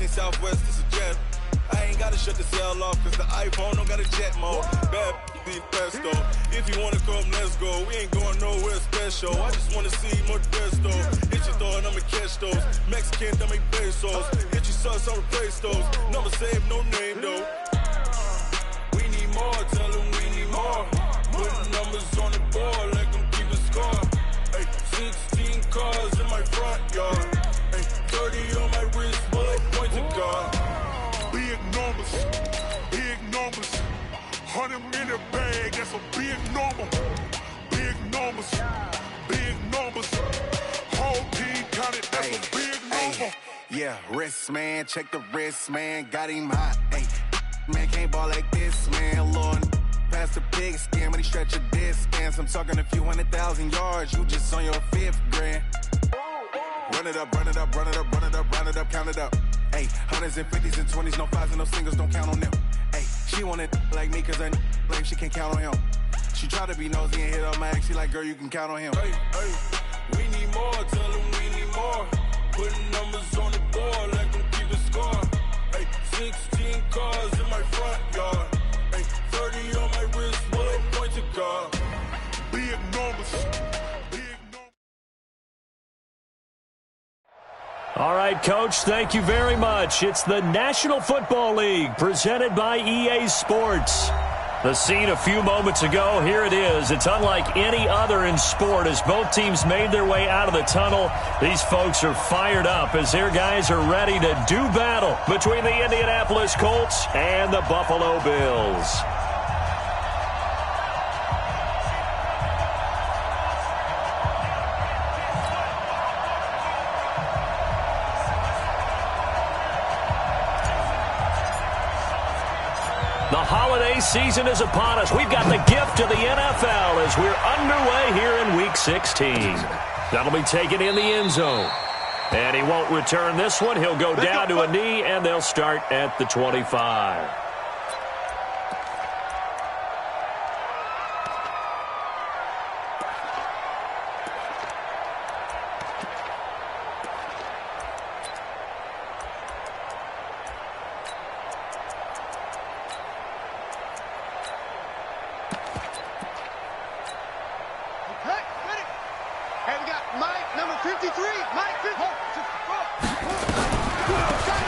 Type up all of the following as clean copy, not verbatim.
think Southwest is a jet. I ain't gotta shut the cell off, cause the iPhone don't got a jet mode. Bad be pesto. If you wanna come, let's go. We ain't going nowhere special. I just wanna see more desto. Hit your throw and I'ma catch those. Mexican, dame pesos. Hit your sauce, I'll replace those. Number save, no name though. We need more, tell them we need more. Putting numbers on the board, let them keep a score. Ay, 16 cars in my front yard. Ay, 30 on my wrist, bullet point to God. Big numbers, big numbers. 100 in the bag, that's a big number. Big numbers, big numbers. Whole team counted, that's a big number. Yeah, wrist man, check the wrist man, got him hot. Ay, man can't ball like this, man. Lord, past the pig skin when he stretch a distance. I'm talking a few 100,000 yards, you just on your 5th grand. Run it up, run it up, run it up, run it up, run it up, count it up. Hey, 100s and 50s and 20s, no 5s and no singles, don't count on them. Hey, she want it like me, cause I like she can't count on him. She try to be nosy and hit up my ex, she like, girl, you can count on him. Hey, hey, we need more, tell them we need more. Putting numbers on the board, let them keep a score. Hey, 16 cars in my front yard. Hey, 30 on my wrist, bullet point to God. Big numbers. All right, Coach, thank you very much. It's the National Football League presented by EA Sports. The scene a few moments ago, here it is. It's unlike any other in sport as both teams made their way out of the tunnel. These folks are fired up as their guys are ready to do battle between the Indianapolis Colts and the Buffalo Bills. The holiday season is upon us. We've got the gift of the NFL as we're underway here in Week 16. That'll be taken in the end zone. And he won't return this one. He'll go down to a knee, and they'll start at the 25.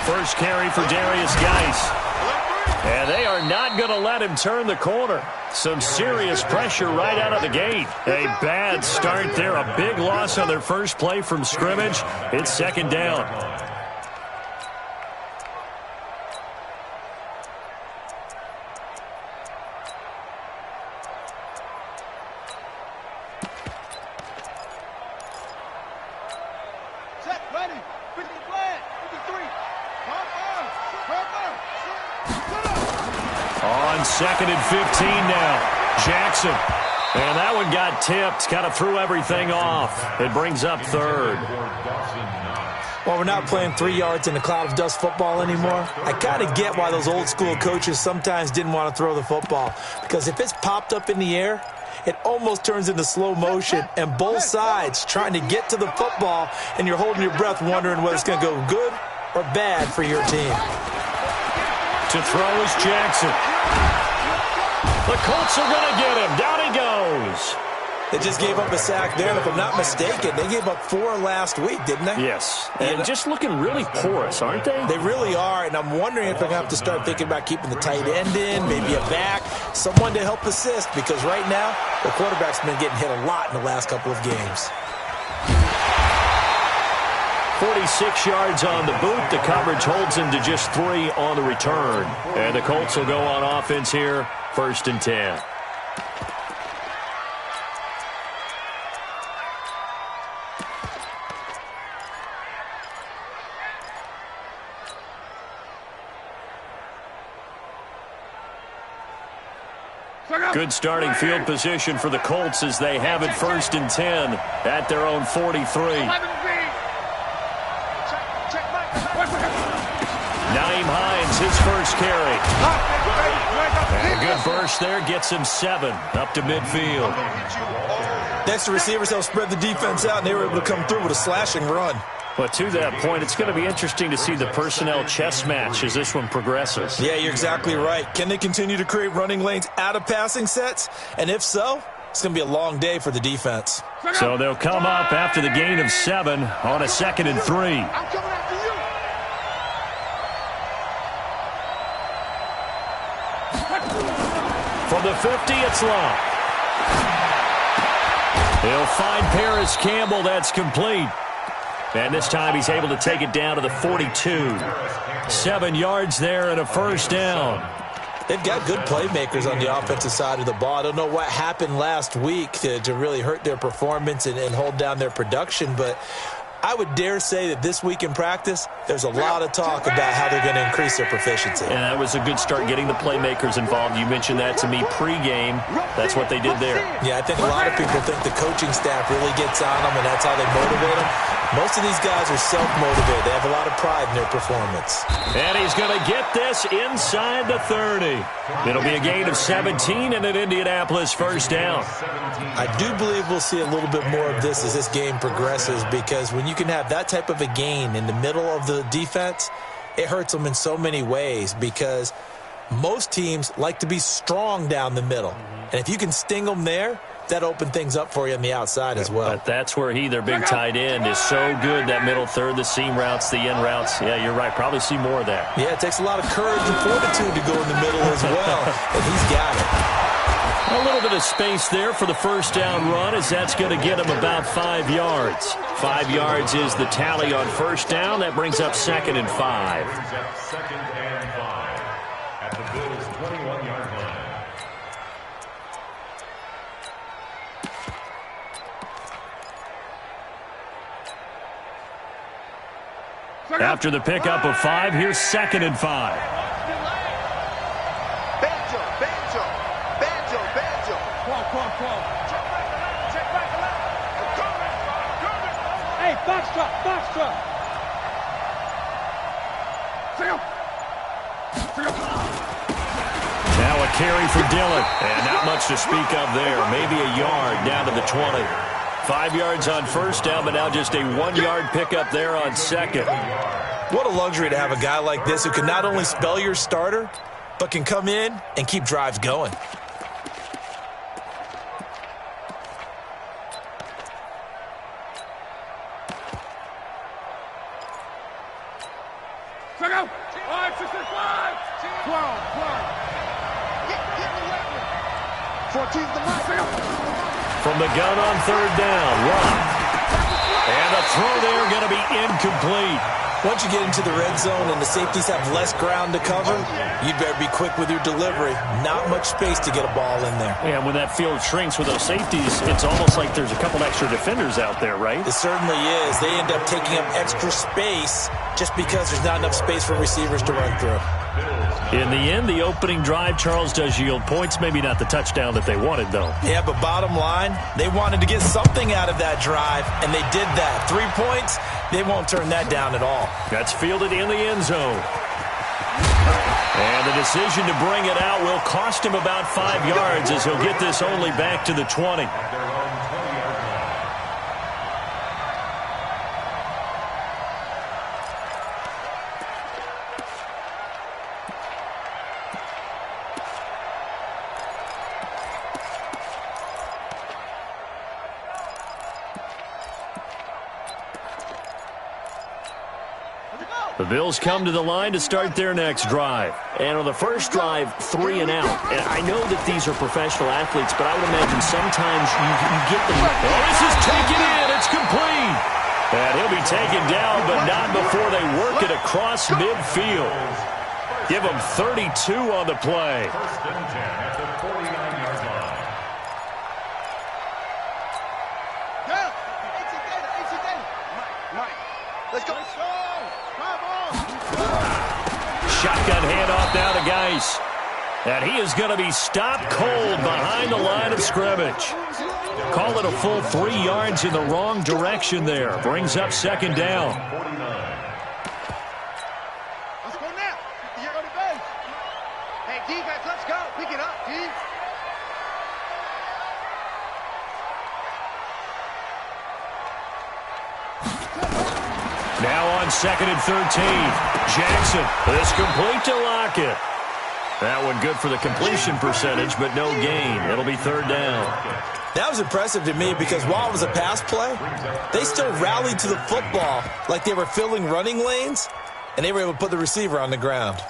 First carry for Darius Geis. And they are not going to let him turn the corner. Some serious pressure right out of the gate. A bad start there. A big loss on their first play from scrimmage. It's second down. On 2nd and 15 now. Jackson. And that one got tipped. Kind of threw everything off. It brings up 3rd. Well, we're not playing 3 yards in a cloud of dust football anymore. I kind of get why those old school coaches sometimes didn't want to throw the football. Because if it's popped up in the air, it almost turns into slow motion. And both sides trying to get to the football, and you're holding your breath wondering whether it's going to go good or bad for your team. To throw is Jackson. The Colts are going to get him. Down he goes. They just gave up a sack there, and if I'm not mistaken, they gave up 4 last week, didn't they? Yes. And just looking really porous, aren't they? They really are, and I'm wondering if they're going to have to start thinking about keeping the tight end in, maybe a back, someone to help assist, because right now, the quarterback's been getting hit a lot in the last couple of games. 46 yards on the boot. The coverage holds him to just 3 on the return. And the Colts will go on offense here, 1st and 10. Good starting field position for the Colts as they have it 1st and 10 at their own 43. Naeem Hines, his first carry. And a good burst there, gets him 7 up to midfield. Next, the receivers help spread the defense out, and they were able to come through with a slashing run. But to that point, it's going to be interesting to see the personnel chess match as this one progresses. Yeah, you're exactly right. Can they continue to create running lanes out of passing sets? And if so, it's going to be a long day for the defense. So they'll come up after the gain of 7 on a 2nd and 3. I'm coming after you. From the 50, it's long. He'll find Paris Campbell. That's complete. And this time he's able to take it down to the 42. 7 yards there and a first down. They've got good playmakers on the offensive side of the ball. I don't know what happened last week to really hurt their performance and hold down their production, but I would dare say that this week in practice, there's a lot of talk about how they're going to increase their proficiency. And that was a good start getting the playmakers involved. You mentioned that to me pregame. That's what they did there. Yeah, I think a lot of people think the coaching staff really gets on them, and that's how they motivate them. Most of these guys are self-motivated. They have a lot of pride in their performance. And he's going to get this inside the 30. It'll be a gain of 17 and an Indianapolis first down. I do believe we'll see a little bit more of this as this game progresses, because when you can have that type of a gain in the middle of the defense, it hurts them in so many ways, because most teams like to be strong down the middle. And if you can sting them there, that opened things up for you on the outside as well. But that's where their big tight end, is so good, that middle third, the seam routes, the end routes. Yeah, you're right. Probably see more of that. Yeah, it takes a lot of courage and fortitude to go in the middle as well, and he's got it. A little bit of space there for the first down run, as that's going to get him about 5 yards. 5 yards is the tally on first down. That brings up 2nd and 5. Second and 5 at the Bills' 21-yard line. After the pickup of 5, here's 2nd and 5. Banjo, banjo, banjo, banjo. Come. Check back the left. Hey, foxtrot. Now a carry for Dillon. And not much to speak of there. Maybe a yard down to the 20. 5 yards on first down, but now just a 1-yard pickup there on second. What a luxury to have a guy like this who can not only spell your starter, but can come in and keep drives going. Check out. 565. 12. 14's the mark. From the gun on third down, Rock. And the throw there going to be incomplete. Once you get into the red zone and the safeties have less ground to cover, you'd better be quick with your delivery. Not much space to get a ball in there. Yeah, when that field shrinks with those safeties, it's almost like there's a couple extra defenders out there, right? It certainly is. They end up taking up extra space just because there's not enough space for receivers to run through. In the end, the opening drive, Charles, does yield points. Maybe not the touchdown that they wanted, though. Yeah, but bottom line, they wanted to get something out of that drive, and they did that. 3 points, they won't turn that down at all. That's fielded in the end zone. And the decision to bring it out will cost him about 5 yards, as he'll get this only back to the 20. The Bills come to the line to start their next drive. And on the first drive, 3 and out. And I know that these are professional athletes, but I would imagine sometimes you get them. Oh, this is taken in. It's complete. And he'll be taken down, but not before they work it across midfield. Give him 32 on the play. First and 10 at the 49-yard line. Mike, let's go. Shotgun handoff now to Geis. And he is going to be stopped cold behind the line of scrimmage. Call it a full 3 yards in the wrong direction there. Brings up second down. Let's go now. You're on the base. Hey, defense, let's go. Pick it up, D. Now on 2nd and 13. Jackson is complete to Lockett. That one good for the completion percentage, but no gain. It'll be 3rd down. That was impressive to me because while it was a pass play, they still rallied to the football like they were filling running lanes, and they were able to put the receiver on the ground.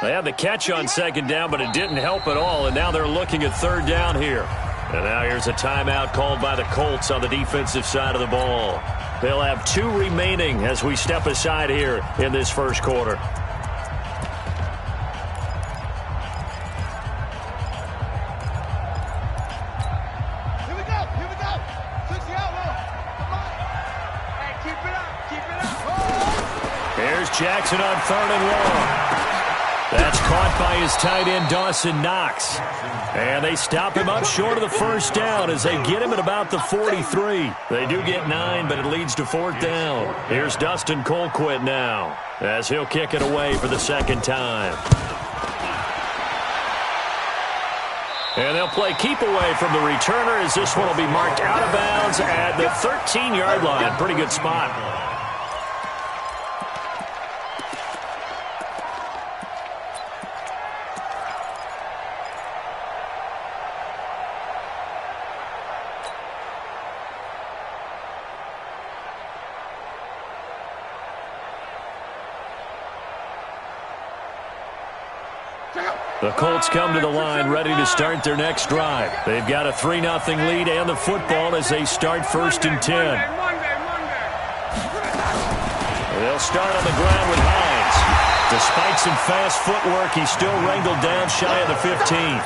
They had the catch on 2nd down, but it didn't help at all, and now they're looking at 3rd down here. And now here's a timeout called by the Colts on the defensive side of the ball. They'll have 2 remaining as we step aside here in this first quarter. Here we go. 60 out low. Come on. Hey, keep it up. Oh. Here's Jackson on 3rd and long. That's caught by his tight end, Dawson Knox. And they stop him up short of the 1st down as they get him at about the 43. They do get 9, but it leads to 4th down. Here's Dustin Colquitt now as he'll kick it away for the 2nd time. And they'll play keep away from the returner as this one will be marked out of bounds at the 13-yard line. Pretty good spot. The Colts come to the line ready to start their next drive. They've got a 3-0 lead and the football as they start 1st and 10. They'll start on the ground with Hines. Despite some fast footwork, he's still wrangled down shy of the 15.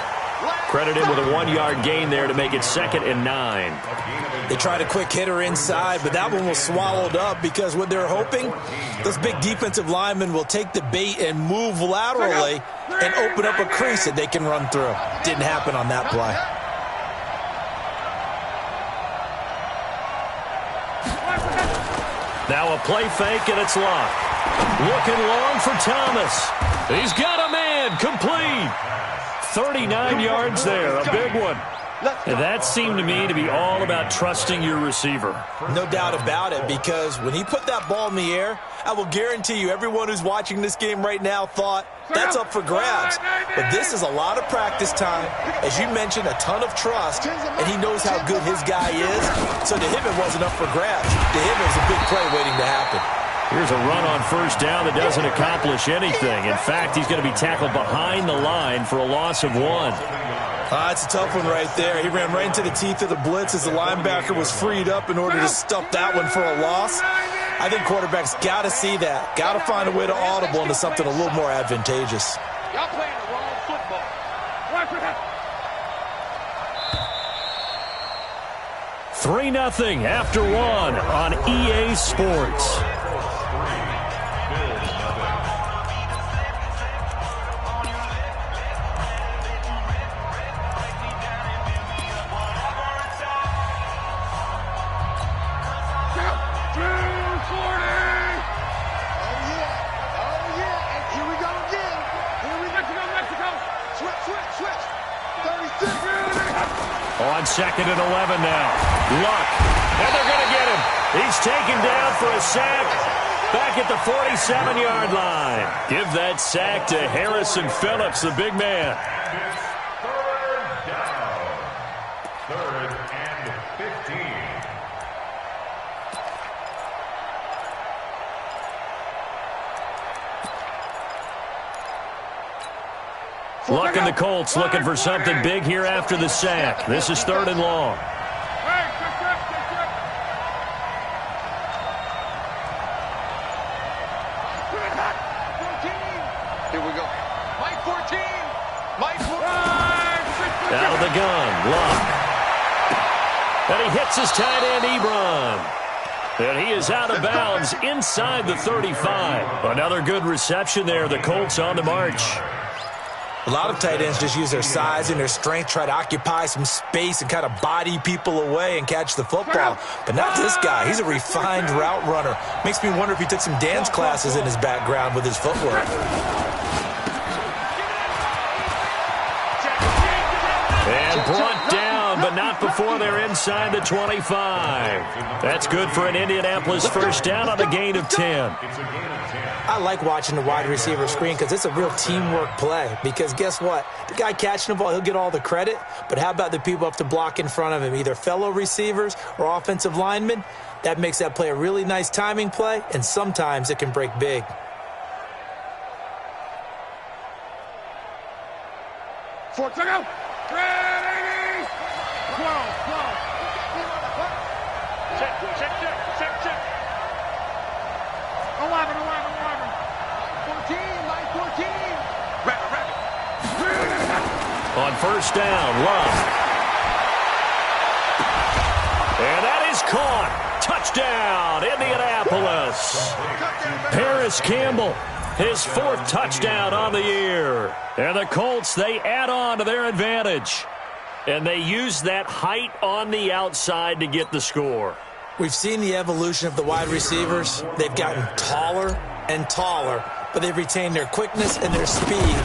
Credit him with a 1-yard gain there to make it 2nd and 9. They tried a quick hitter inside, but that one was swallowed up because what they're hoping, those big defensive linemen will take the bait and move laterally and open up a crease that they can run through. Didn't happen on that play. Now a play fake, and it's locked. Looking long for Thomas. He's got a man, complete. 39 yards there, a big one. And that seemed to me to be all about trusting your receiver. No doubt about it, because when he put that ball in the air, I will guarantee you everyone who's watching this game right now thought that's up for grabs. But this is a lot of practice time. As you mentioned, a ton of trust, and he knows how good his guy is. So to him, it wasn't up for grabs. To him, it was a big play waiting to happen. Here's a run on 1st down that doesn't accomplish anything. In fact, he's going to be tackled behind the line for a loss of 1. It's a tough one right there. He ran right into the teeth of the blitz as the linebacker was freed up in order to stuff that one for a loss. I think quarterbacks got to see that. Got to find a way to audible into something a little more advantageous. Y'all playing the wrong football. Watch for that. 3-0 after 1 on EA Sports. On 2nd and 11 now. Luck. And they're going to get him. He's taken down for a sack back at the 47-yard line. Give that sack to Harrison Phillips, the big man. 3rd and 15. Luck and the Colts looking for something big here after the sack. This is 3rd and long. Here we go. Mike 14. Mike 14. Out of the gun, Luck. And he hits his tight end, Ebron. And he is out of bounds inside the 35. Another good reception there. The Colts on the march. A lot of tight ends just use their size and their strength, try to occupy some space and kind of body people away and catch the football. But not this guy. He's a refined route runner. Makes me wonder if he took some dance classes in his background with his footwork. And brought down, but not before they're inside the 25. That's good for an Indianapolis first down on a gain of 10. I like watching the wide receiver screen because it's a real teamwork play. Because guess what? The guy catching the ball, he'll get all the credit. But how about the people up to block in front of him, either fellow receivers or offensive linemen? That makes that play a really nice timing play, and sometimes it can break big. Four, check out. Ready. 12. Check. 11. 14, line 14. Rabbit. On first down, Love. And that is caught. Touchdown, Indianapolis. Paris Campbell, his 4th touchdown on the year. And the Colts, they add on to their advantage. And they use that height on the outside to get the score. We've seen the evolution of the wide receivers. They've gotten taller and taller, but they've retained their quickness and their speed.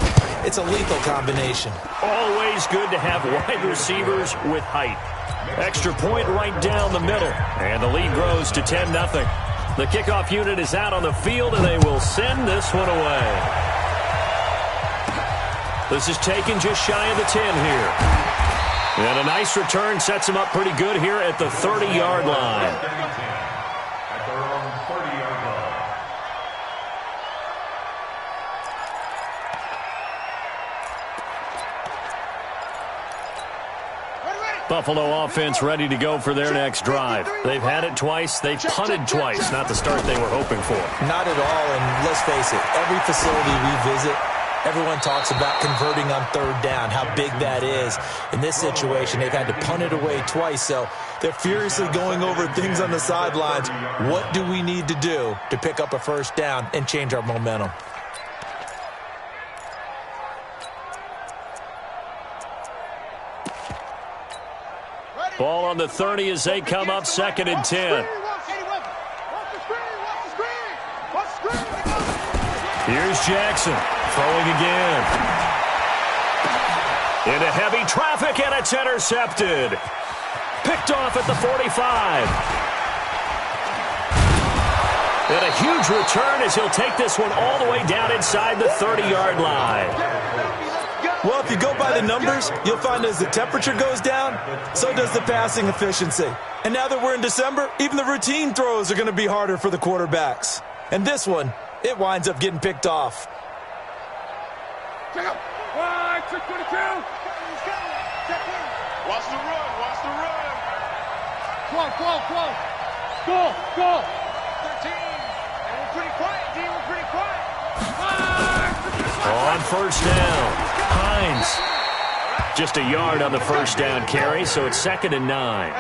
It's a lethal combination. Always good to have wide receivers with height. Extra point right down the middle. And the lead grows to 10-0. The kickoff unit is out on the field, and they will send this one away. This is taken just shy of the 10 here. And a nice return sets him up pretty good here at the 30-yard line. At their own 30-yard line. Buffalo offense ready to go for their next drive. They've had it twice. They've punted twice. Not the start they were hoping for. Not at all, and let's face it, every facility we visit, everyone talks about converting on 3rd down, how big that is. In this situation, they've had to punt it away twice, so they're furiously going over things on the sidelines. What do we need to do to pick up a first down and change our momentum? Ball on the 30 as they come up 2nd and 10. Here's Jackson throwing again. Into heavy traffic, and it's intercepted. Picked off at the 45. And a huge return as he'll take this one all the way down inside the 30-yard line. Well, if you go by the numbers, you'll find as the temperature goes down, so does the passing efficiency. And now that we're in December, even the routine throws are going to be harder for the quarterbacks. And this one, it winds up getting picked off. Check out. 622. Watch the run. 12. Go. 13. And we're pretty quiet, D. We're pretty quiet. On first down, Hines. Just a yard on the first down carry, so it's 2nd and 9.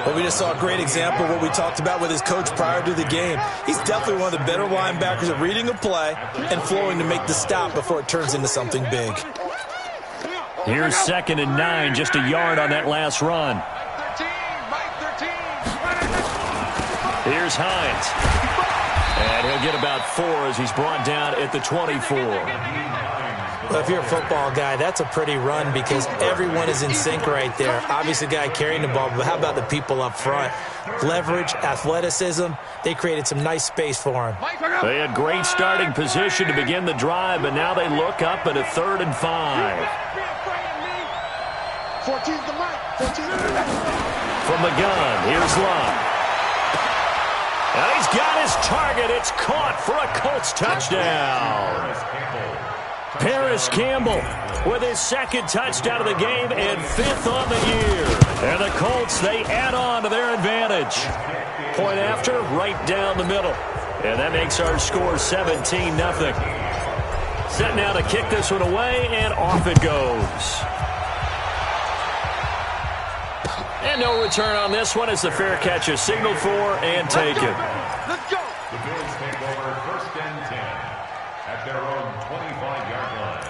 Well, we just saw a great example of what we talked about with his coach prior to the game. He's definitely one of the better linebackers at reading a play and flowing to make the stop before it turns into something big. Here's 2nd and 9, just a yard on that last run. 13. Here's Hines. And he'll get about 4 as he's brought down at the 24. Well, if you're a football guy, that's a pretty run because everyone is in sync right there. Obviously, the guy carrying the ball, but how about the people up front? Leverage, athleticism, they created some nice space for him. They had great starting position to begin the drive, but now they look up at a 3rd and 5. 14's the right. 14. From the gun, here's Love. And he's got his target. It's caught for a Colts touchdown. Paris Campbell with his 2nd touchdown of the game and 5th on the year. And the Colts, they add on to their advantage. Point after, right down the middle. And that makes our score 17-0. Set now to kick this one away, and off it goes. And no return on this one as the fair catch is signaled for and taken. Let's go. The Bills take over 1st and 10 at their own 25-yard line.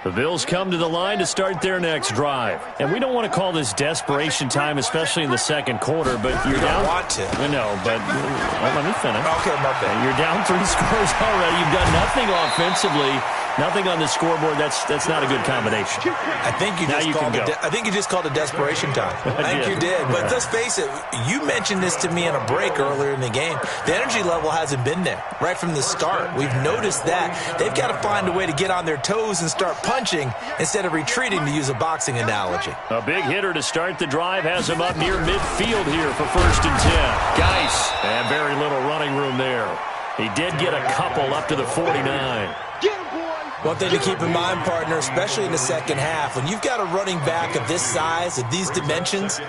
The Bills come to the line to start their next drive. And we don't want to call this desperation time, especially in the second quarter, but you're down. Want to. No, but let me finish. Okay, my bad. You're down 3 scores already. You've done nothing offensively, nothing on the scoreboard. That's not a good combination. I think you just called it desperation time. I think you did. But let's face it, you mentioned this to me in a break earlier in the game. The energy level hasn't been there right from the start. We've noticed that. They've got to find a way to get on their toes and start punching instead of retreating, to use a boxing analogy. A big hitter to start the drive has him up near midfield here for 1st and 10. Geis, and very little running room there. He did get a couple up to the 49. One thing to keep in mind, partner, especially in the second half, when you've got a running back of this size, of these dimensions,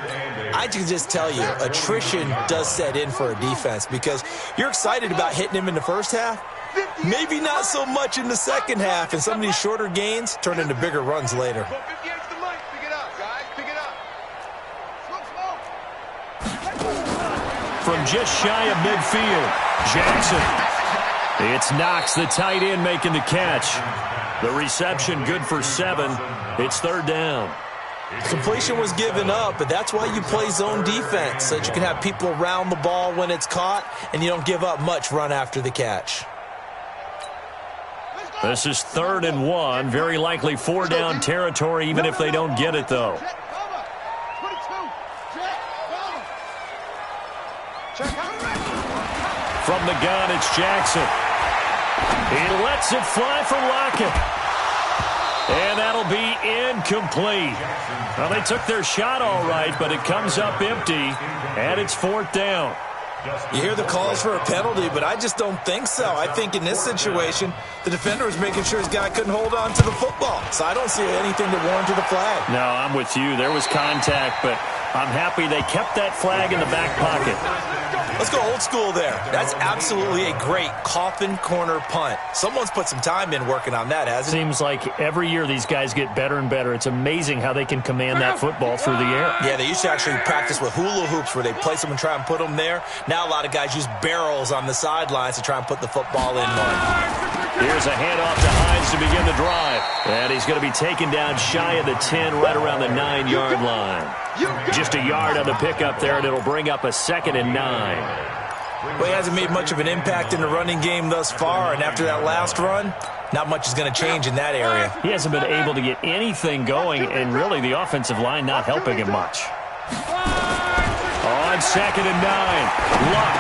I can just tell you, attrition does set in for a defense because you're excited about hitting him in the first half. Maybe not so much in the second half, and some of these shorter gains turn into bigger runs later. From just shy of midfield, Jackson. It's Knox, the tight end, making the catch. The reception good for 7. It's 3rd down. Completion was given up, but that's why you play zone defense, so that you can have people around the ball when it's caught, and you don't give up much run after the catch. This is 3rd and 1. Very likely 4-down territory, even if they don't get it, though. From the gun, it's Jackson. He lets it fly for Lockett. And that'll be incomplete. Well, they took their shot all right, but it comes up empty, and it's 4th down. You hear the calls for a penalty, but I just don't think so. I think in this situation, the defender was making sure his guy couldn't hold on to the football. So I don't see anything that warranted a flag. No, I'm with you. There was contact, but I'm happy they kept that flag in the back pocket. Let's go old school there. That's absolutely a great coffin corner punt. Someone's put some time in working on that, hasn't it? Seems like every year these guys get better and better. It's amazing how they can command that football through the air. Yeah, they used to actually practice with hula hoops where they place them and try and put them there. Now a lot of guys use barrels on the sidelines to try and put the football in one. Here's a handoff to Hines to begin the drive. And he's going to be taken down shy of the 10, right around the 9-yard line. Just a yard on the pickup there, and it'll bring up a 2nd and 9. Well, he hasn't made much of an impact in the running game thus far, and after that last run, not much is going to change in that area. He hasn't been able to get anything going, and really the offensive line not helping him much. On 2nd and 9, Luck.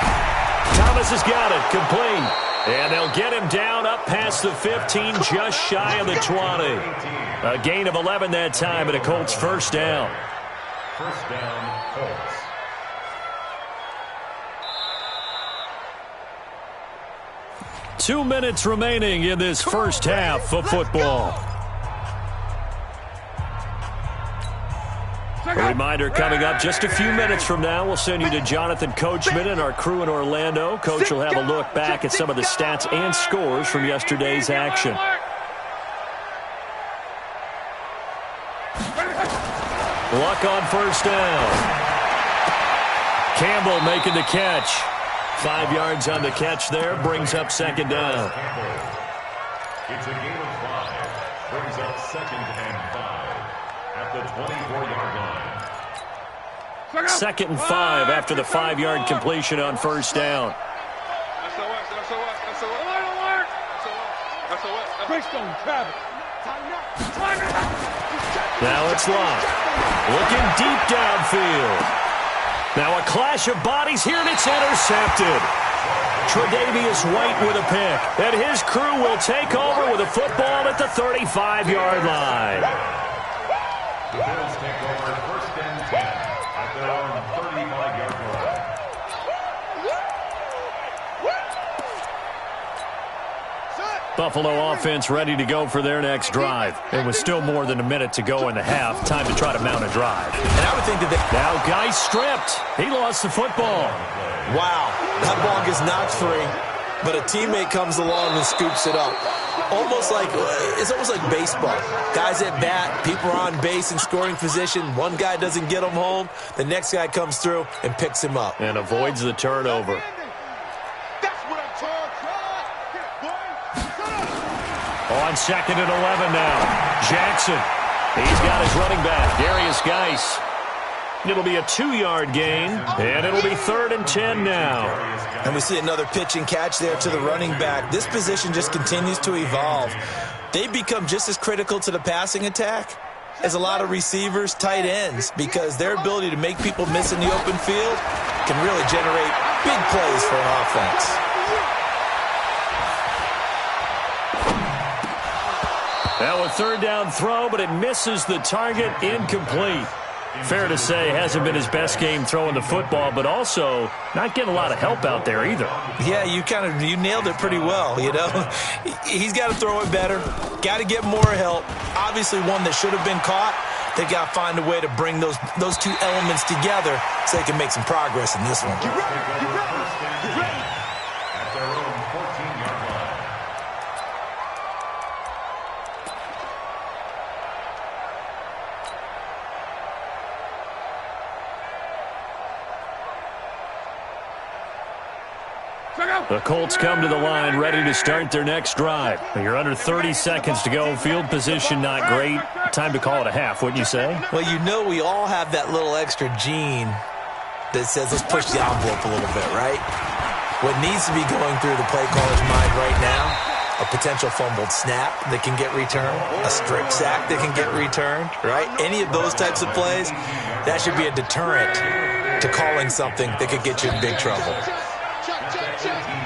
Thomas has got it, complete. And they'll get him down up past the 15, just shy of the 20. A gain of 11 that time, and a Colts 1st down. 1st down, Colts. Two minutes remaining in this first half of football. A reminder coming up just a few minutes from now. We'll send you to Jonathan Coachman and our crew in Orlando. Coach will have a look back at some of the stats and scores from yesterday's action. Luck on 1st down. Campbell making the catch. 5 yards on the catch there. Brings up 2nd down. It's a gain of 5. Brings up 2nd and 5 at the 24-yard line. 2nd and 5 after the 5-yard completion on 1st down. Now it's Locke. Looking deep downfield. Now a clash of bodies here, and it's intercepted. Tre'Davious White with a pick. And his crew will take over with a football at the 35-yard line. The Bills take over 1st and 10 at their own 35-yard line. Buffalo offense ready to go for their next drive. And with still more than a minute to go in the half, time to try to mount a drive. And I would think that now Geis stripped. He lost the football. Wow, that ball gets knocked free, but a teammate comes along and scoops it up. It's almost like baseball. Guys at bat, people are on base in scoring position. One guy doesn't get him home. The next guy comes through and picks him up. And avoids the turnover. On On 2nd and 11 now. Jackson. He's got his running back, Darius Geis. It'll be a 2-yard gain, and it'll be 3rd and 10 now. And we see another pitch and catch there to the running back. This position just continues to evolve. They become just as critical to the passing attack as a lot of receivers, tight ends, because their ability to make people miss in the open field can really generate big plays for an offense. Now a 3rd down throw, but it misses the target, incomplete. Fair to say, hasn't been his best game throwing the football, but also not getting a lot of help out there either. Yeah, you nailed it pretty well, you know. He's got to throw it better, got to get more help. Obviously one that should have been caught. They got to find a way to bring those two elements together so they can make some progress in this one. Get ready. At their own 14-yard line. The Colts come to the line ready to start their next drive. You're under 30 seconds to go. Field position not great. Time to call it a half, wouldn't you say? Well, you know we all have that little extra gene that says let's push the envelope a little bit, right? What needs to be going through the play caller's mind right now, a potential fumbled snap that can get returned, a strip sack that can get returned, right? Any of those types of plays, that should be a deterrent to calling something that could get you in big trouble.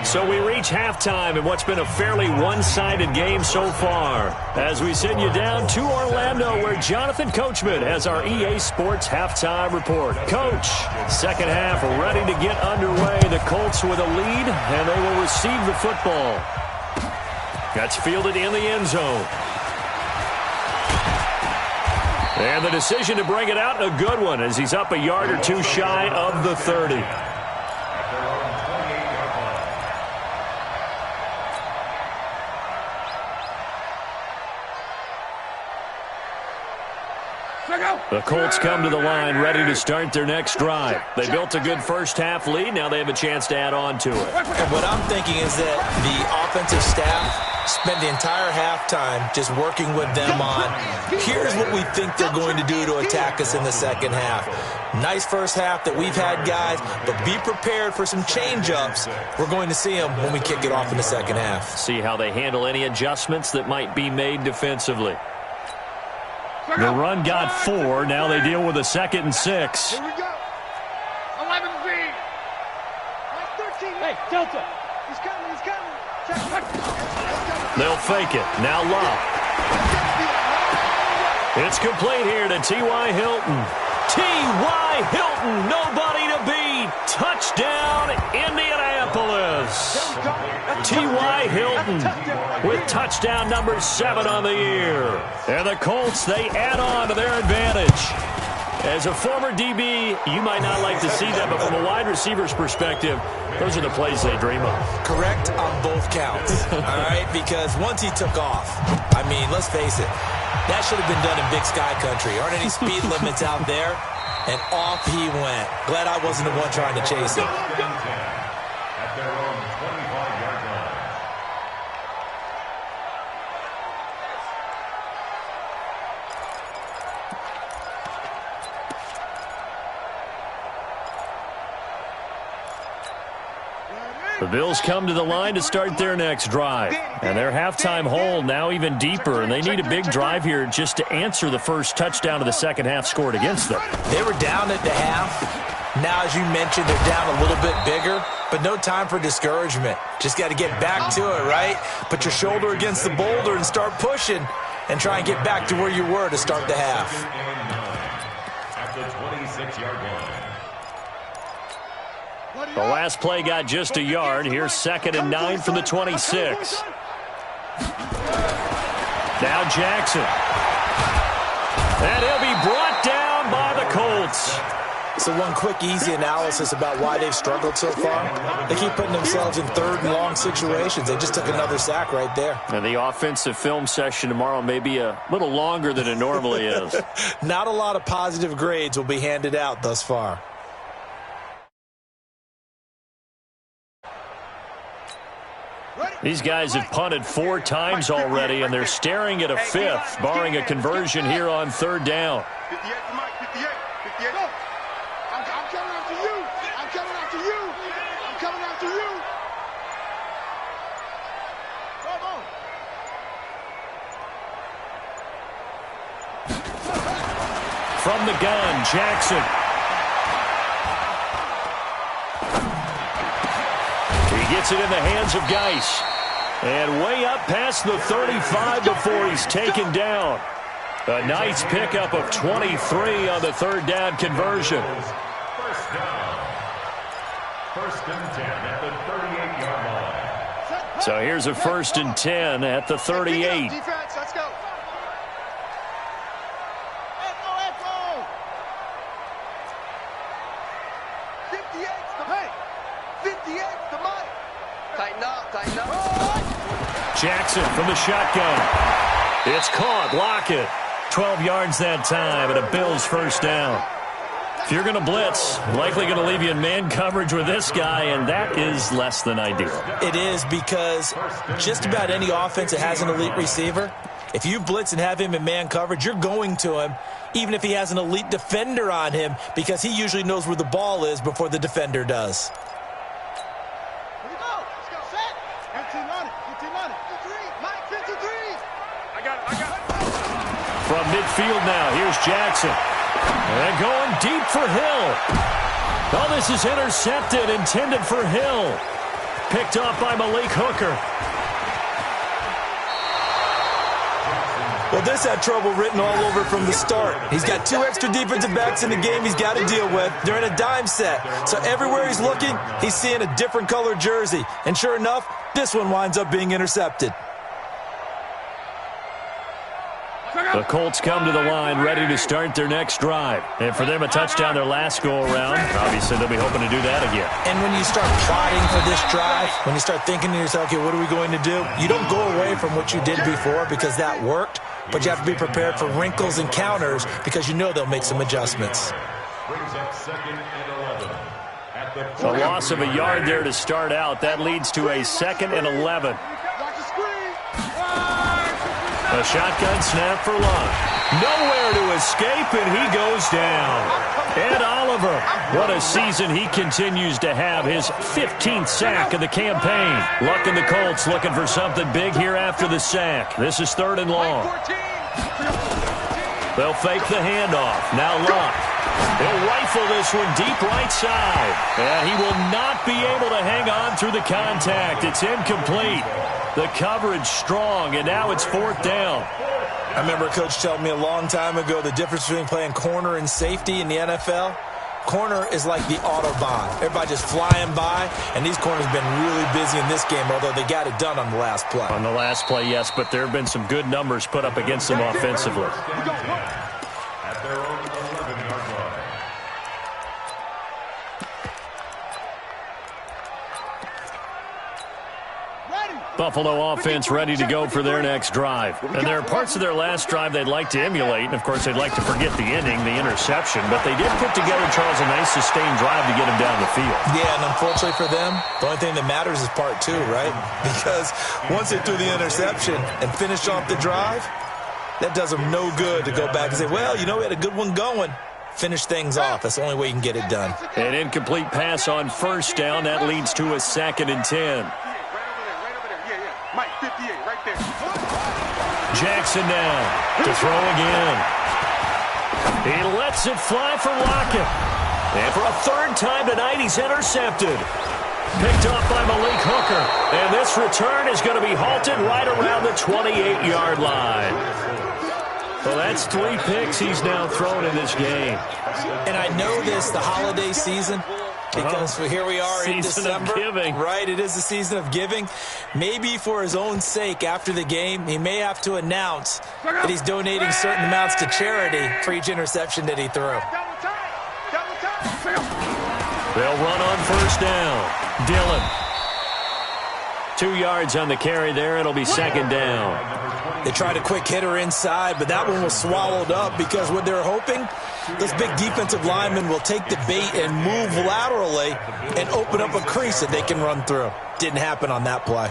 So we reach halftime in what's been a fairly one-sided game so far. As we send you down to Orlando, where Jonathan Coachman has our EA Sports halftime report. Coach, second half ready to get underway. The Colts with a lead, and they will receive the football. That's fielded in the end zone. And the decision to bring it out, a good one, as he's up a yard or two shy of the 30. The Colts come to the line ready to start their next drive. They built a good first-half lead. Now they have a chance to add on to it. And what I'm thinking is that the offensive staff spent the entire halftime just working with them on, here's what we think they're going to do to attack us in the second half. Nice first half that we've had, guys, but be prepared for some change-ups. We're going to see them when we kick it off in the second half. See how they handle any adjustments that might be made defensively. The run got 4. Now they deal with a 2nd and 6. Here we go. 11B. 13. Hey, Delta. He's coming. They'll fake it. Now Love. It's complete here to T.Y. Hilton. T.Y. Hilton, nobody to beat. Touchdown, Indianapolis. T.Y. Hilton with touchdown number 7 on the year. And the Colts, they add on to their advantage. As a former DB, you might not like to see that, but from a wide receiver's perspective, those are the plays they dream of. Correct on both counts, all right? Because once he took off, I mean, let's face it, that should have been done in Big Sky Country. Aren't any speed limits out there? And off he went. Glad I wasn't the one trying to chase him. At their own 25-yard line. The Bills come to the line to start their next drive. And their halftime hole now even deeper, and they need a big drive here just to answer the first touchdown of the second half scored against them. They were down at the half. Now, as you mentioned, they're down a little bit bigger, but no time for discouragement. Just got to get back to it, right? Put your shoulder against the boulder and start pushing and try and get back to where you were to start the half. At the 26-yard line. The last play got just a yard. Here's 2nd and 9 from the 26. Now Jackson. And he'll be brought down by the Colts. So one quick, easy analysis about why they've struggled so far. They keep putting themselves in third and long situations. They just took another sack right there. And the offensive film session tomorrow may be a little longer than it normally is. Not a lot of positive grades will be handed out thus far. Ready? These guys have punted 4 times already, and they're staring at a 5th, barring a conversion here on 3rd down. 58 to Mike, 58, 58. Go. I'm coming after you. I'm coming after you. I'm coming after you. Come on. From the gun, Jackson. He gets it in the hands of Geis. And way up past the 35 before he's taken down. A nice pickup of 23 on the 3rd down conversion. First down. 1st and 10 at the 38-yard line. So here's a 1st and 10 at the 38. Defense, let's go. Echo. 58's the Mike. 58's the Mike. Tighten up, tighten up. Jackson from the shotgun. It's caught. Lockett. 12 yards that time, and a Bills 1st down. If you're going to blitz, likely going to leave you in man coverage with this guy, and that is less than ideal. It is, because just about any offense that has an elite receiver, if you blitz and have him in man coverage, you're going to him, even if he has an elite defender on him, because he usually knows where the ball is before the defender does. Here we go. Let's go. Set. 15 on it. 53. Mike, 53. I got it. From midfield now, here's Jackson. And going deep for Hill. Oh, this is intercepted, intended for Hill. Picked off by Malik Hooker. Well, this had trouble written all over from the start. He's got 2 extra defensive backs in the game he's got to deal with. They're in a dime set. So everywhere he's looking, he's seeing a different colored jersey. And sure enough, this one winds up being intercepted. The Colts come to the line ready to start their next drive. And for them, a touchdown their last go-around. Obviously, they'll be hoping to do that again. And when you start plotting for this drive, when you start thinking to yourself, okay, what are we going to do? You don't go away from what you did before because that worked, but you have to be prepared for wrinkles and counters because you know they'll make some adjustments. Brings up 2nd and 11. At the A loss of a yard there to start out. That leads to a 2nd and 11. Watch the screen. A shotgun snap for Lund. Nowhere to escape, and he goes down. Ed Oliver, what a season he continues to have. His 15th sack of the campaign. Luck and the Colts looking for something big here after the sack. This is 3rd and long. They'll fake the handoff. Now Luck. He'll rifle this one deep right side. And he will not be able to hang on through the contact. It's incomplete. The coverage strong, and now it's 4th down. I remember a coach telling me a long time ago the difference between playing corner and safety in the NFL. Corner is like the Autobahn. Everybody just flying by, and these corners have been really busy in this game, although they got it done on the last play. On the last play, yes, but there have been some good numbers put up against them offensively. At their own 11-yard line. Buffalo offense ready to go for their next drive. And there are parts of their last drive they'd like to emulate, and of course they'd like to forget the ending, the interception, but they did put together, Charles, a nice sustained drive to get them down the field. Yeah, and unfortunately for them, the only thing that matters is part 2, right? Because once they threw the interception and finished off the drive, that does them no good to go back and say, well, you know, we had a good one going. Finish things off. That's the only way you can get it done. An incomplete pass on 1st down. That leads to a 2nd and 10. Mike, 58, right there. Jackson now to throw again. He lets it fly for Lockett. And for a 3rd time tonight, he's intercepted. Picked off by Malik Hooker. And this return is going to be halted right around the 28-yard line. Well, that's 3 picks he's now thrown in this game. And I know this, the holiday season, because here we are in December. Season of giving. Right, it is the season of giving. Maybe for his own sake, after the game, he may have to announce that he's donating certain amounts to charity for each interception that he threw. They'll run on 1st down. Dillon. 2 yards on the carry there. It'll be 2nd down. They tried a quick hitter inside, but that one was swallowed up because what they're hoping, those big defensive linemen will take the bait and move laterally and open up a crease that they can run through. Didn't happen on that play.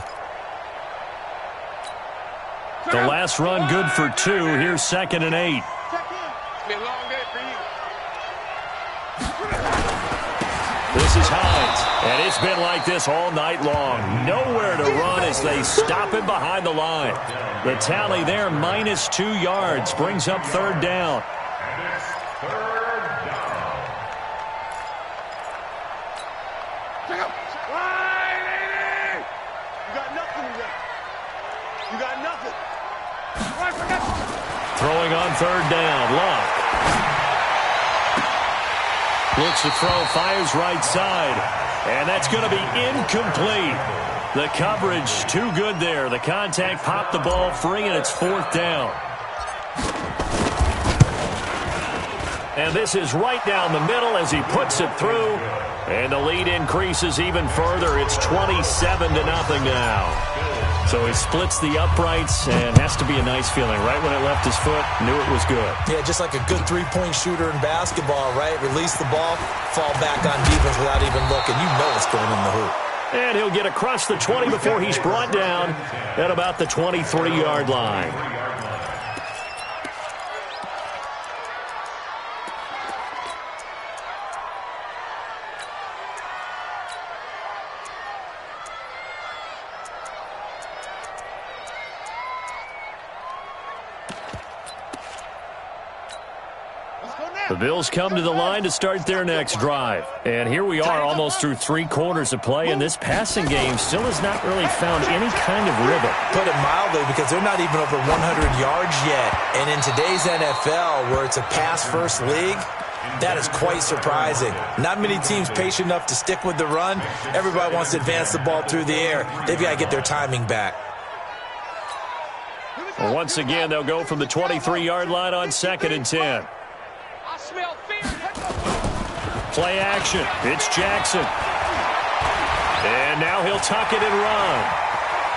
The last run good for 2. Here's 2nd and 8. It's been a long day for you. This is Hines, and it's been like this all night long. Nowhere to run as they stop him behind the line. The tally there, -2 yards, brings up 3rd down. And it's 3rd down. You got nothing to that. You got nothing. Throwing on 3rd down, Luck. Looks to throw, fires right side, and that's going to be incomplete. The coverage too good there. The contact popped the ball free, and it's 4th down. And this is right down the middle as he puts it through, and the lead increases even further. It's 27-0 now. So he splits the uprights, and has to be a nice feeling. Right when it left his foot, knew it was good. Yeah, just like a good three-point shooter in basketball, right? Release the ball, fall back on defense without even looking. You know it's going in the hoop. And he'll get across the 20 before he's brought down at about the 23-yard line. The Bills come to the line to start their next drive. And here we are almost through 3 quarters of play, and this passing game still has not really found any kind of rhythm. Put it mildly, because they're not even over 100 yards yet. And in today's NFL, where it's a pass-first league, that is quite surprising. Not many teams patient enough to stick with the run. Everybody wants to advance the ball through the air. They've got to get their timing back. Well, once again, they'll go from the 23-yard line on 2nd and 10. I smell fear. Play action. It's Jackson. And now he'll tuck it and run.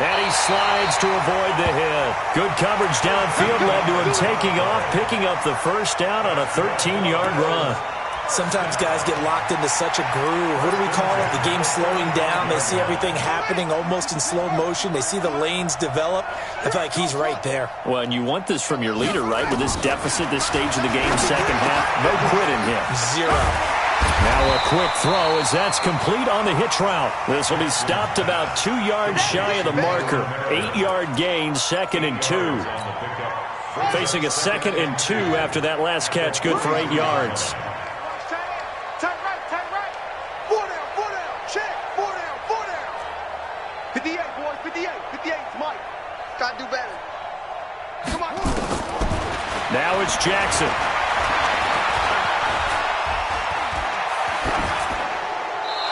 And he slides to avoid the hit. Good coverage downfield led to him taking off, picking up the 1st down on a 13-yard run. Sometimes guys get locked into such a groove. What do we call it? The game's slowing down. They see everything happening almost in slow motion. They see the lanes develop. I feel like he's right there. Well, and you want this from your leader, right? With this deficit, this stage of the game, 2nd half, no quit in him. 0. Now a quick throw as that's complete on the hitch route. This will be stopped about 2 yards shy of the marker. 8-yard gain, 2nd and 2. Facing a 2nd and 2 after that last catch, good for 8 yards. Tight right. 4 down. Check. 4 down. 58, boys. 58. 58's Mike. Gotta do better. Come on. Now it's Jackson.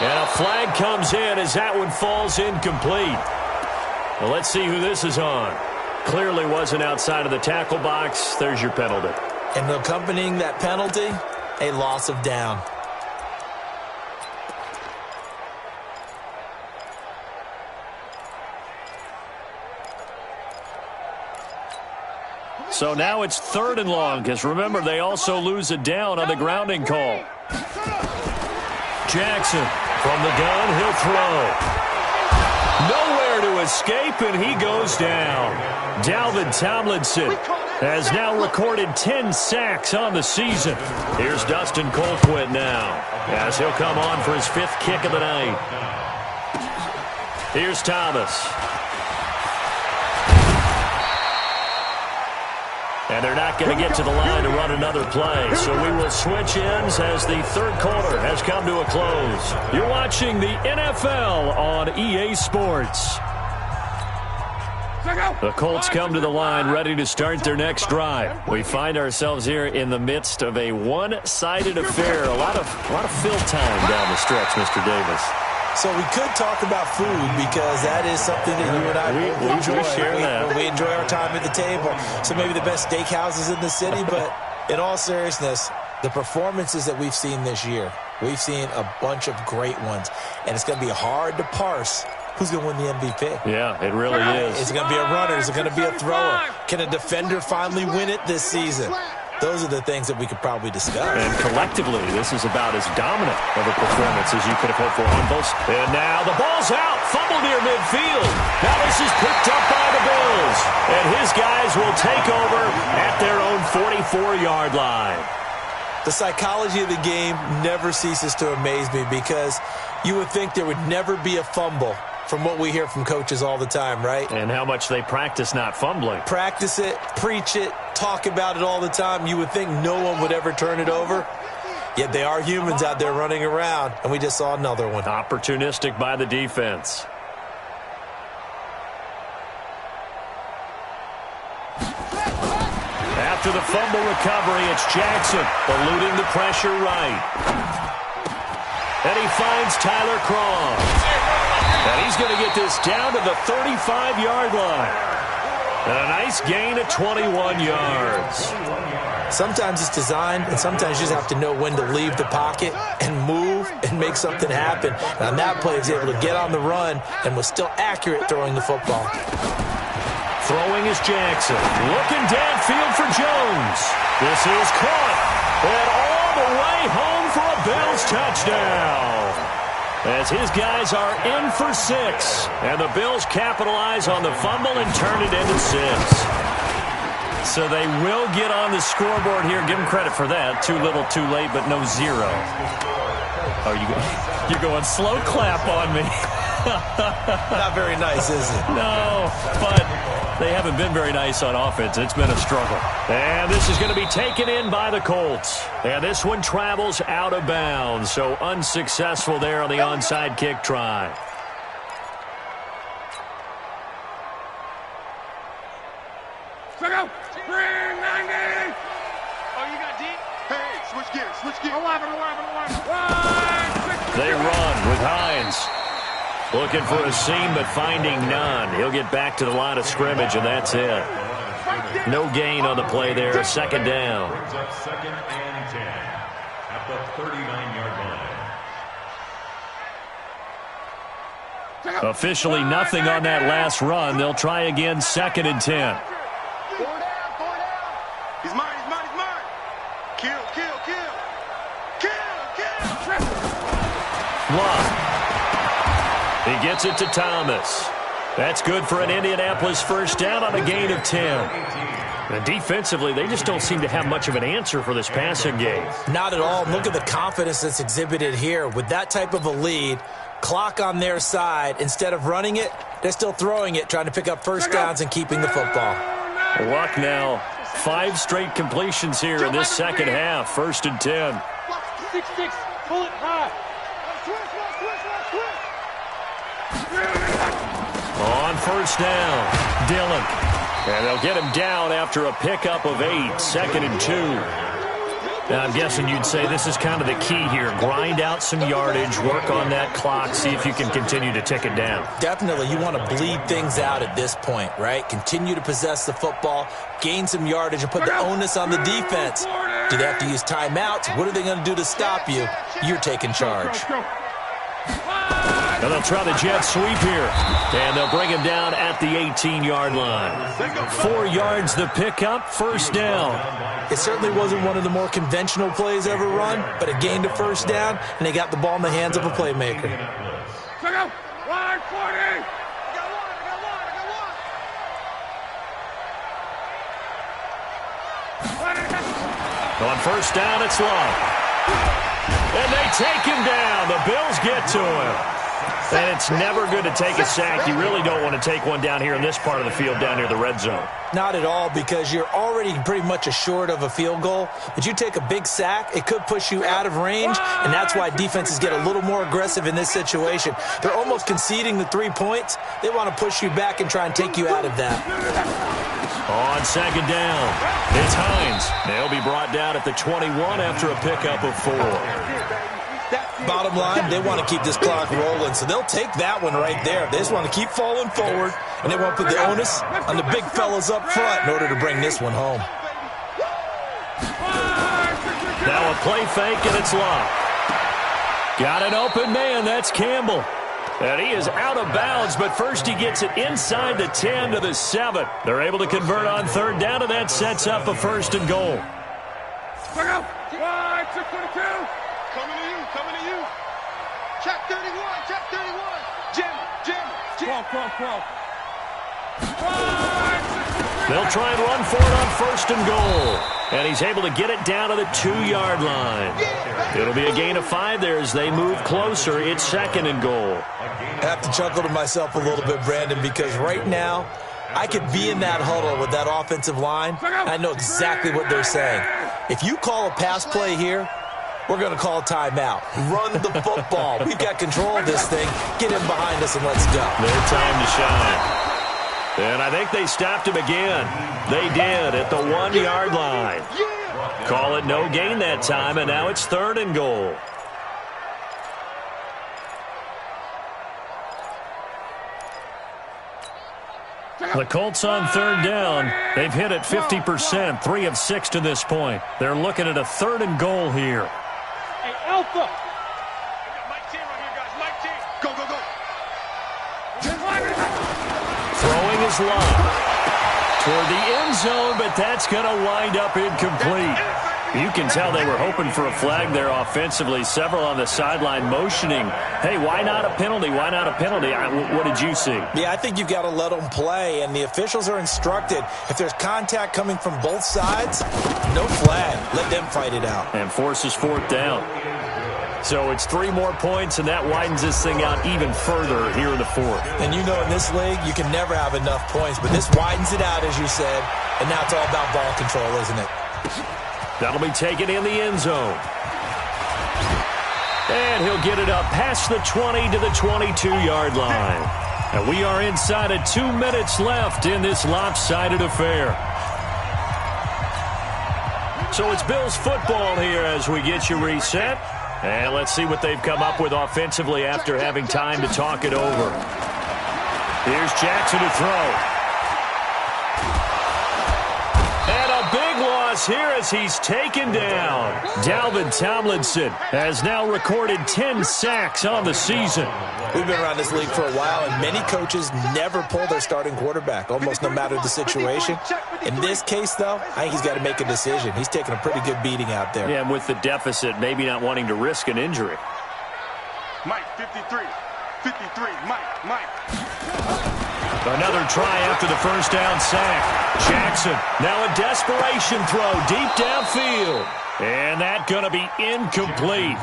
And a flag comes in as that one falls incomplete. Well, let's see who this is on. Clearly wasn't outside of the tackle box. There's your penalty. And accompanying that penalty, a loss of down. So now it's 3rd and long, because remember, they also lose a down on the grounding call. Jackson from the gun, he'll throw. Nowhere to escape, and he goes down. Dalvin Tomlinson has now recorded 10 sacks on the season. Here's Dustin Colquitt now, as he'll come on for his 5th kick of the night. Here's Thomas. And they're not going to get to the line to run another play. So we will switch ends as the 3rd quarter has come to a close. You're watching the NFL on EA Sports. The Colts come to the line ready to start their next drive. We find ourselves here in the midst of a one-sided affair. A lot of fill time down the stretch, Mr. Davis. So we could talk about food, because that is something that you and I enjoy. We share that. We enjoy our time at the table. So maybe the best steakhouses in the city, but in all seriousness, the performances that we've seen this year, we've seen a bunch of great ones, and it's going to be hard to parse who's going to win the MVP. Yeah, it really is. Is it going to be a runner? Is it going to be a thrower? Can a defender finally win it this season? Those are the things that we could probably discuss. And collectively, this is about as dominant of a performance as you could have hoped for on both. And now the ball's out. Fumble near midfield. Now this is picked up by the Bills. And his guys will take over at their own 44-yard line. The psychology of the game never ceases to amaze me because you would think there would never be a fumble from what we hear from coaches all the time, right? And how much they practice not fumbling. Practice it, preach it, talk about it all the time. You would think no one would ever turn it over. Yet they are humans out there running around, and we just saw another one. Opportunistic by the defense. After the fumble recovery, it's Jackson eluding the pressure right. And he finds Tyler Cross. And he's going to get this down to the 35-yard line. And a nice gain of 21 yards. Sometimes it's designed, and sometimes you just have to know when to leave the pocket and move and make something happen. And on that play, he was able to get on the run and was still accurate throwing the football. Throwing is Jackson. Looking downfield for Jones. This is caught. And all the way home for a Bills touchdown. As his guys are in for 6. And the Bills capitalize on the fumble and turn it into 6. So they will get on the scoreboard here. Give them credit for that. Too little, too late, but no 0. Oh, you're going slow clap on me. Not very nice, is it? No, but they haven't been very nice on offense. It's been a struggle. And this is going to be taken in by the Colts. And this one travels out of bounds. So unsuccessful there on the onside kick try. Go! 390! Oh, you got deep? Hey, switch gears, switch gears. 11. They run with Hines. Looking for a seam, but finding none. He'll get back to the line of scrimmage, and that's it. No gain on the play there. Second down. Second and 10 at the 39-yard line. Officially nothing on that last run. They'll try again, second and 10. 4 down. He's mine. Kill. Love. He gets it to Thomas. That's good for an Indianapolis first down on a gain of 10. And defensively, they just don't seem to have much of an answer for this passing game. Not at all. Look at the confidence that's exhibited here. With that type of a lead, clock on their side, instead of running it, they're still throwing it, trying to pick up first downs and keeping the football. Luck now. 5 straight completions here in this second half. First and 10. 6-6. Pull it high. On first down, Dillon. And they'll get him down after a pickup of 8. Second and 2. Now, I'm guessing you'd say this is kind of the key here. Grind out some yardage, work on that clock, see if you can continue to tick it down. Definitely, you want to bleed things out at this point, right? Continue to possess the football, gain some yardage, and put the onus on the defense. Do they have to use timeouts? What are they going to do to stop you? You're taking charge. And they'll try the jet sweep here. And they'll bring him down at the 18-yard line. 4 yards the pickup, first down. It certainly wasn't one of the more conventional plays ever run, but it gained a first down, and they got the ball in the hands of a playmaker. Go! 140! On first down, it's Love. And they take him down. The Bills get to him. And it's never good to take a sack. You really don't want to take one down here in this part of the field, down near the red zone. Not at all, because you're already pretty much assured of a field goal. But you take a big sack, it could push you out of range, and that's why defenses get a little more aggressive in this situation. They're almost conceding the 3 points. They want to push you back and try and take you out of that. On second down, it's Hines. They'll be brought down at the 21 after a pickup of 4. Bottom line, they want to keep this clock rolling, so they'll take that one right there. They just want to keep falling forward, and they want to put the onus on the big fellas up front in order to bring this one home. Now a play fake, and it's Love. Got an open man, that's Campbell. And he is out of bounds, but first he gets it inside the 10 to the 7. They're able to convert on third down, and that sets up a first and goal. Wide, 622. Coming to you. Check 31, check 31. Jim. 12. They'll try and run for it on first and goal. And he's able to get it down to the 2-yard line. It'll be a gain of 5 there as they move closer. It's second and goal. I have to chuckle to myself a little bit, Brandon, because right now I could be in that huddle with that offensive line. I know exactly what they're saying. If you call a pass play here, we're going to call a timeout. Run the football. We've got control of this thing. Get in behind us and let's go. Their time to shine. And I think they stopped him again. They did at the 1-yard line. Call it no gain that time, and now it's third and goal. The Colts on third down. They've hit it 50%, 3 of 6 to this point. They're looking at a third and goal here. Hey, Alpha. Mike T right here, guys. Mike T. Go. Throwing his line toward the end zone, but that's going to wind up incomplete. You can tell they were hoping for a flag there offensively. Several on the sideline motioning, hey, why not a penalty? Why not a penalty? What did you see? Yeah, I think you've got to let them play, and the officials are instructed. If there's contact coming from both sides, no flag. Let them fight it out. And forces fourth down. So it's 3 more points, and that widens this thing out even further here in the fourth. And you know in this league, you can never have enough points, but this widens it out, as you said, and now it's all about ball control, isn't it? That'll be taken in the end zone. And he'll get it up past the 20 to the 22-yard line. And we are inside of 2 minutes left in this lopsided affair. So it's Bills football here as we get you reset. And let's see what they've come up with offensively after having time to talk it over. Here's Jackson to throw. And a big loss here as he's taken down. Dalvin Tomlinson has now recorded 10 sacks on the season. We've been around this league for a while, and many coaches never pull their starting quarterback, almost no matter the situation. In this case, though, I think he's got to make a decision. He's taking a pretty good beating out there. Yeah, and with the deficit, maybe not wanting to risk an injury. Mike, 53. Mike. Another try after the first down sack. Jackson, now a desperation throw deep downfield. And that going to be incomplete.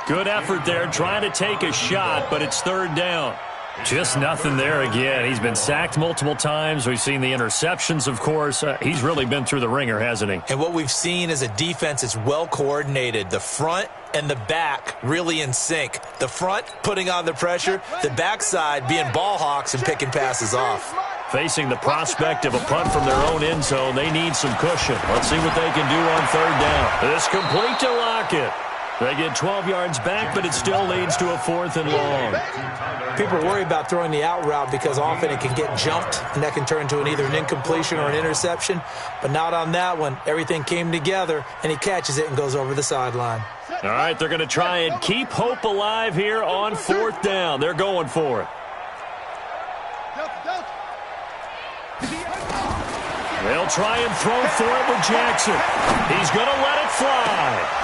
Good effort there, trying to take a shot, but it's third down. Just nothing there again. He's been sacked multiple times. We've seen the interceptions, of course. He's really been through the ringer, hasn't he? And what we've seen is a defense that's well coordinated. The front and the back really in sync. The front putting on the pressure, the backside being ball hawks and picking passes off. Facing the prospect of a punt from their own end zone, they need some cushion. Let's see what they can do on third down. It's complete to Lockett. They get 12 yards back, but it still leads to a 4th and long. People worry about throwing the out route because often it can get jumped, and that can turn into either an incompletion or an interception. But not on that one. Everything came together, and he catches it and goes over the sideline. All right, they're going to try and keep hope alive here on 4th down. They're going for it. They'll try and throw for it with Jackson. He's going to let it fly.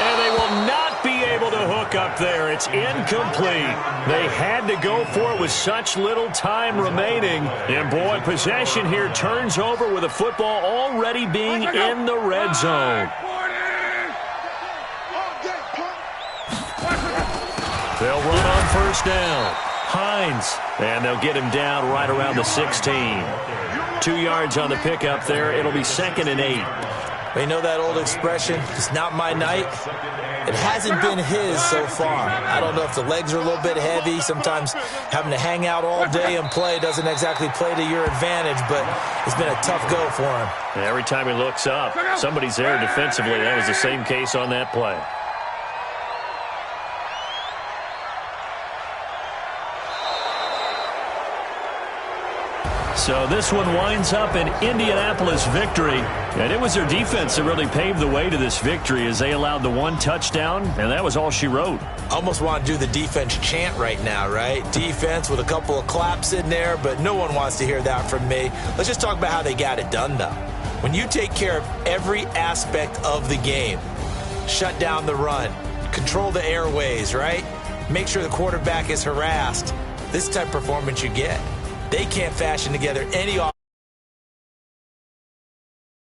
And they will not be able to hook up there. It's incomplete. They had to go for it with such little time remaining. And, boy, possession here turns over with the football already being in the red zone. They'll run on first down. Hines, and they'll get him down right around the 16. 2 yards on the pickup there. It'll be 2nd and 8. You know that old expression, it's not my night? It hasn't been his so far. I don't know if the legs are a little bit heavy. Sometimes having to hang out all day and play doesn't exactly play to your advantage, but it's been a tough go for him. And every time he looks up, somebody's there defensively. That was the same case on that play. So this one winds up an Indianapolis victory. And it was their defense that really paved the way to this victory as they allowed the 1 touchdown, and that was all she wrote. Almost want to do the defense chant right now, right? Defense with a couple of claps in there, but no one wants to hear that from me. Let's just talk about how they got it done, though. When you take care of every aspect of the game, shut down the run, control the airways, right? Make sure the quarterback is harassed. This type of performance you get. They can't fashion together any offense.